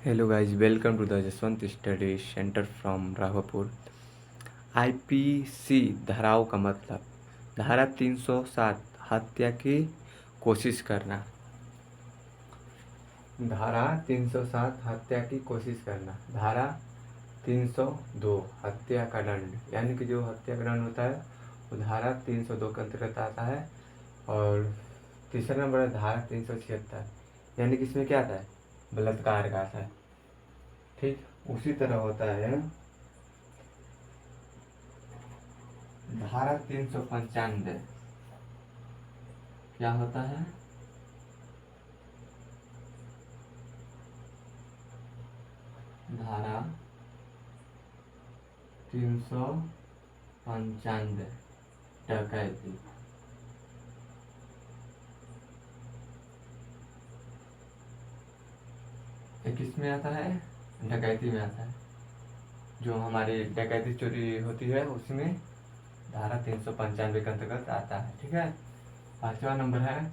Hello guys, welcome to the Jaswant study center from Raghopur. IPC धाराओं का मतलब धारा 307 हत्या की कोशिश करना। धारा 307 हत्या की कोशिश करना। धारा 302 हत्या का दंड, यानी कि जो हत्या का दंड होता है वो धारा 302 के अंतर्गत आता है। और तीसरा नंबर है धारा 376, यानी कि इसमें क्या आता है, बलात्कार का आता है। ठीक उसी तरह होता है धारा 395। क्या होता है? धारा 395 डकैती। ये किस में आता है? डकैती में आता है। जो हमारी डकैती चोरी होती है उसमें धारा 395 के अंतर्गत आता है। ठीक है। 5वां नंबर है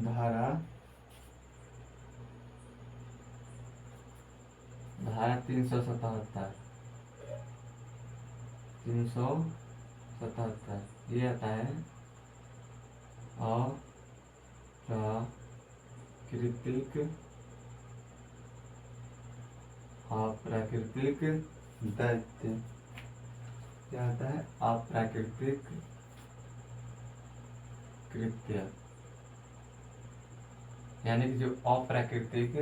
धारा धारा 377। 377 ये आता है अप्राकृतिक अप्राकृतिक दत्त। क्या आता है? अप्राकृतिक कृत्य, यानी कि जो अप्राकृतिक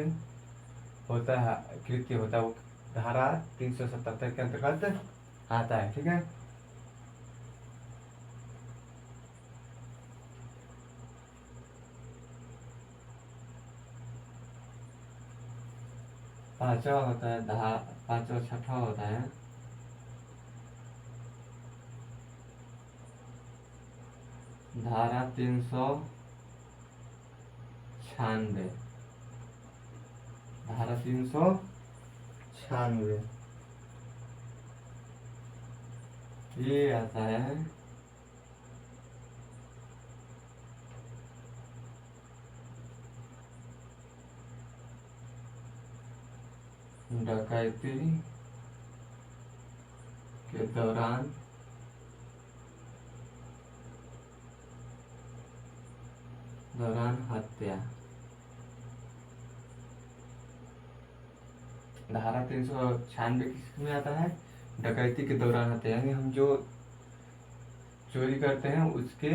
होता है कृत्य होता है वो धारा 377 के अंतर्गत आता है। ठीक है। पांचवा होता है पांचवा छठा होता है धारा 396। धारा 396 ये आता है डकैती के दौरान हत्या। धारा 396 किस में आता है? डकैती के दौरान हत्या, यानी हम जो चोरी करते हैं उसके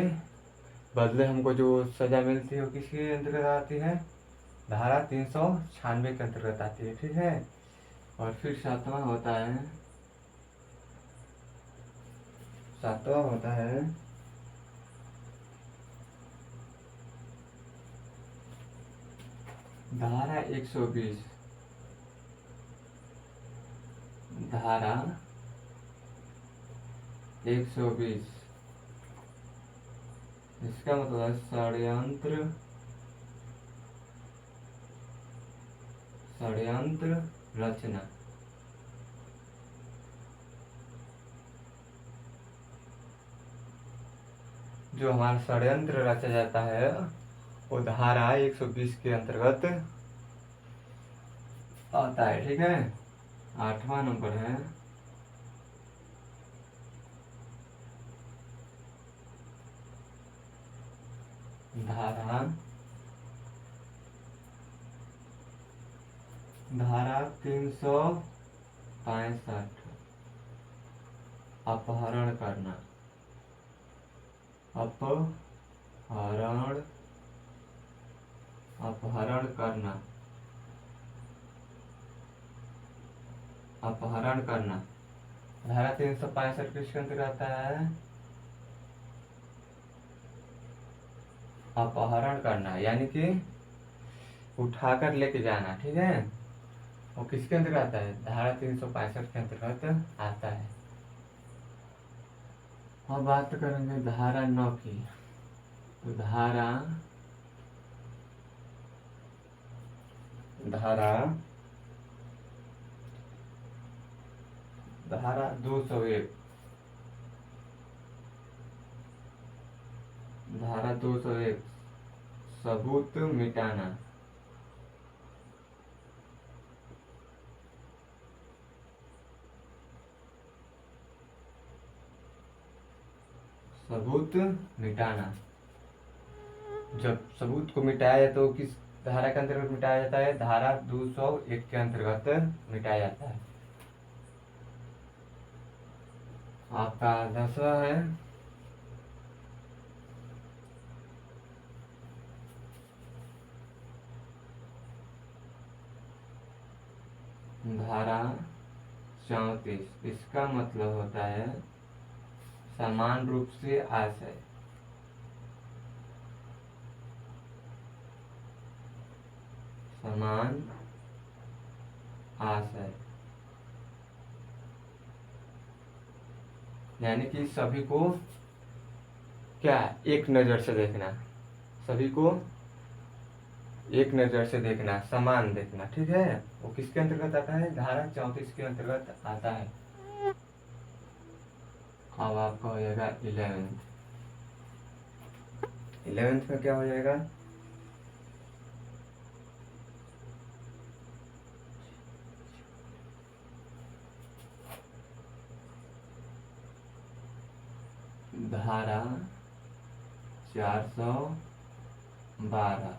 बदले हमको जो सजा मिलती है वो किसके अंतर्गत आती है? धारा 396 के अंतर्गत आती है। ठीक है। और फिर सातवां होता है धारा 120। धारा 120 इसका मतलब है षड्यंत्र रचना। जो हमारा षड्यंत्र रचा जाता है वो धारा 120 के अंतर्गत आता है। ठीक है। 8वां नंबर है धारा 365 अपहरण करना। अपहरण करना। धारा 365 किसके अंतर्गत आता है? अपहरण करना, यानी कि उठाकर लेके जाना। ठीक है। वो किसके अंतर्गत आता है? धारा 365 के अंतर्गत आता है। अब बात करेंगे धारा 9 की। तो धारा 201 धारा 201 सबूत मिटाना। सबूत मिटाना। जब सबूत को मिटाया जाए तो किस धारा के अंतर्गत मिटाया जाता है? धारा 201 के अंतर्गत मिटाया जाता है। आपका 10वां है धारा 34। इसका मतलब होता है समान रूप से आशय। समान आशय यानी कि सभी को क्या एक नजर से देखना, सभी को एक नजर से देखना, समान देखना। ठीक है, वो किसके अंतर्गत आता है? धारा 34 के अंतर्गत आता है। अब आपका हो जाएगा 11th। 11th में क्या हो जाएगा? धारा 412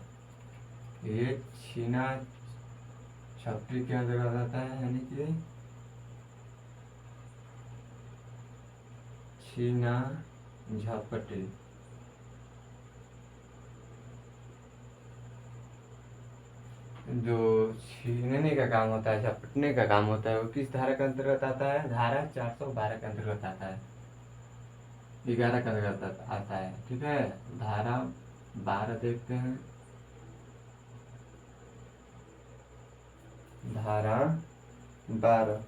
ये छीना झपटी के अंतर्गत आता है, यानी कि छीना झपटी। जो छीनने का काम होता है, झपटने का काम होता है, वो किस धारा के अंतर्गत आता है? धारा 412 के अंतर्गत आता है। 11 के अंतर्गत आता है। ठीक है, धारा 12 देखते हैं। धारा 12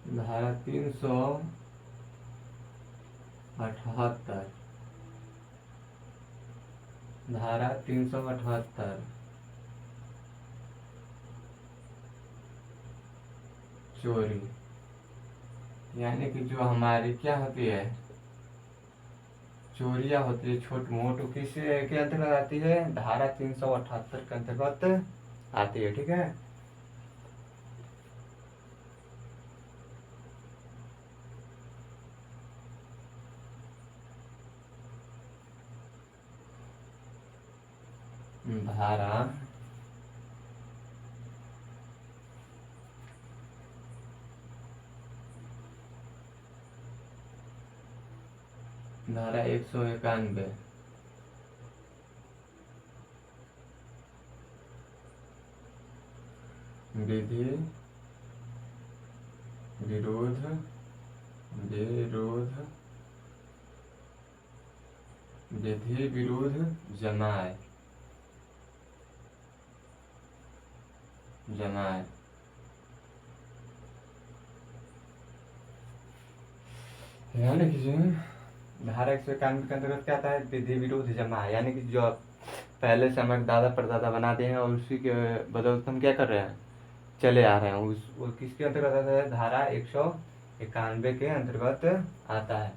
धारा 378। धारा 378 चोरी, यानी कि जो हमारी क्या होती है, चोरियां होती है छोट मोट, किस के अंतर्गत आती है? धारा 378 के अंतर्गत आती है। ठीक है, धारा 191 विधि विरोध विधि विरोध जमाए। यानी कि धारा 191 के अंतर्गत क्या आता है? विधि विरोध जमाए, यानी कि जो पहले से हमारे दादा परदादा बनाते हैं और उसी के बदौलत हम क्या कर रहे हैं, चले आ रहे हैं, उस वो किसके अंतर्गत आता है? धारा 191 के अंतर्गत आता है।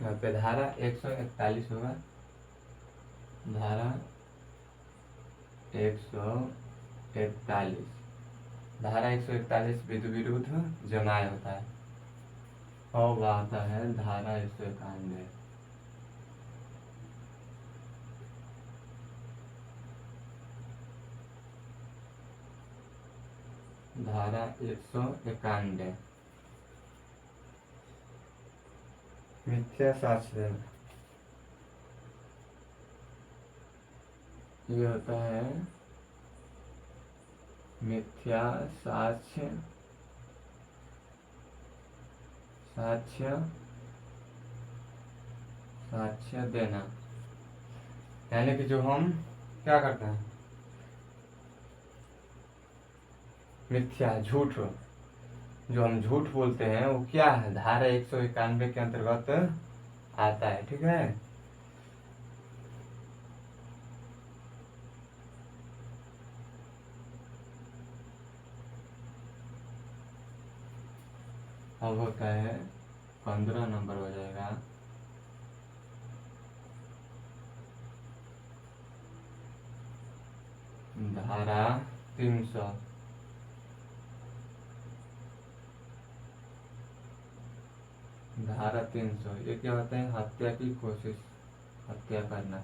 यहाँ पे धारा 141 होगा। धारा 141 धारा 141 विधि विरुद्ध जमाए होता है। और आता है धारा 191। धारा 191 मिथ्या साक्ष्य देना। ये होता है मिथ्या साक्ष्य देना, यानी कि जो हम क्या करते हैं, मिथ्या झूठ, जो हम झूठ बोलते हैं वो क्या है? धारा 191 के अंतर्गत आता है। ठीक है, अब होता है 15 नंबर हो जाएगा धारा 300। धारा 300 ये क्या होता है? हत्या की कोशिश, हत्या करना,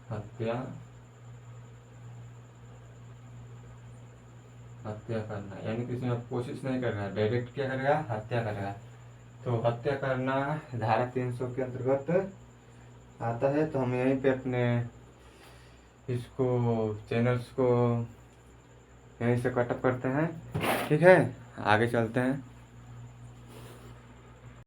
हत्या हत्या करना, यानी किसी में कोशिश नहीं कर रहा, डायरेक्ट क्या करेगा? हत्या करेगा। तो हत्या करना धारा 300 के अंतर्गत आता है। तो हम यहीं पे अपने इसको चैनल्स को यहीं से कटअप करते हैं। ठीक है, आगे चलते हैं।